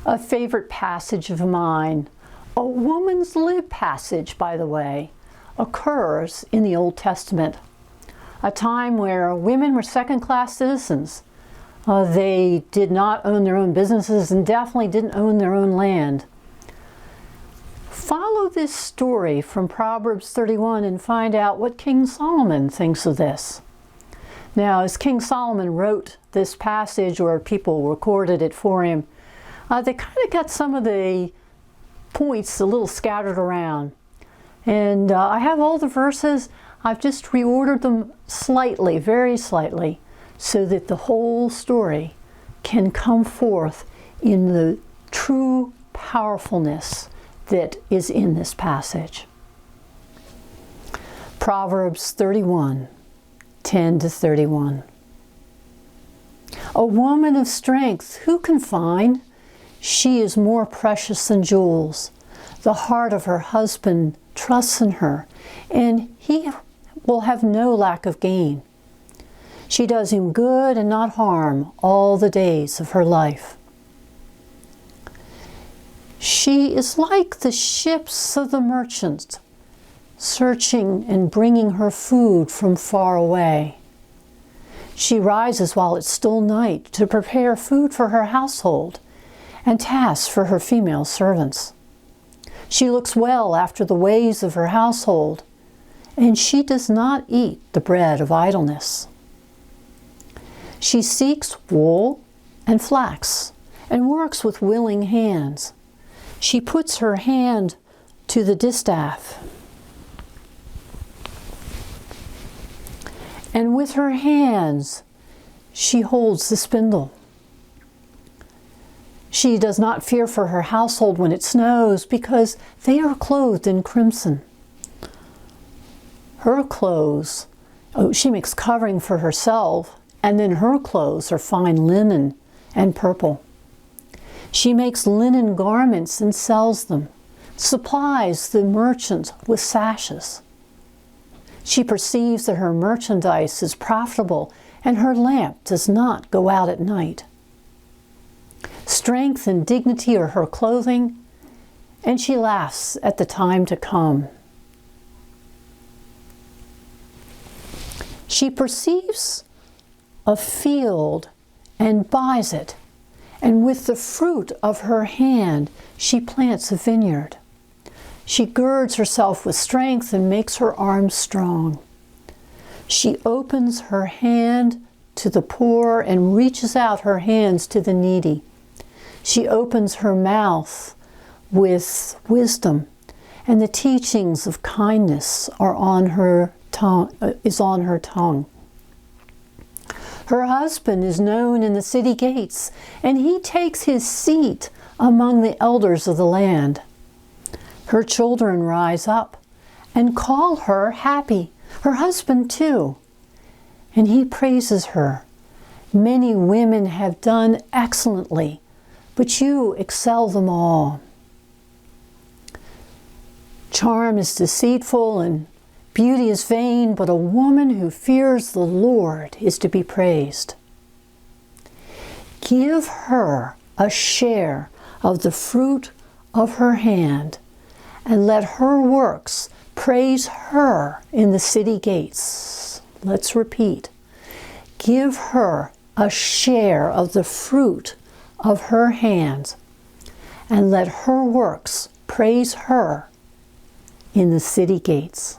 A favorite passage of mine, a woman's lib passage, by the way, occurs in the Old Testament. A time where women were second-class citizens. They did not own their own businesses and definitely didn't own their own land. Follow this story from Proverbs 31 and find out what King Solomon thinks of this. Now, as King Solomon wrote this passage, or people recorded it for him, they kind of got some of the points a little scattered around. And I have all the verses. I've just reordered them slightly, very slightly, so that the whole story can come forth in the true powerfulness that is in this passage. Proverbs 31, 10-31. A woman of strength, who can find? She is more precious than jewels. The heart of her husband trusts in her, and he will have no lack of gain. She does him good and not harm all the days of her life. She is like the ships of the merchants, searching and bringing her food from far away. She rises while it's still night to prepare food for her household and tasks for her female servants. She looks well after the ways of her household, and she does not eat the bread of idleness. She seeks wool and flax and works with willing hands. She puts her hand to the distaff, and with her hands she holds the spindle. She does not fear for her household when it snows, because they are clothed in crimson. Her clothes, she makes covering for herself, and then her clothes are fine linen and purple. She makes linen garments and sells them, supplies the merchants with sashes. She perceives that her merchandise is profitable, and her lamp does not go out at night. Strength and dignity are her clothing, and she laughs at the time to come. She perceives a field and buys it, and with the fruit of her hand she plants a vineyard. She girds herself with strength and makes her arms strong. She opens her hand to the poor and reaches out her hands to the needy. She opens her mouth with wisdom, and the teachings of kindness are on her tongue. Her husband is known in the city gates, and he takes his seat among the elders of the land. Her children rise up and call her happy, her husband too, and he praises her. Many women have done excellently, but you excel them all. Charm is deceitful and beauty is vain, but a woman who fears the Lord is to be praised. Give her a share of the fruit of her hand, and let her works praise her in the city gates. Let's repeat. Give her a share of the fruit of her hands, and let her works praise her in the city gates.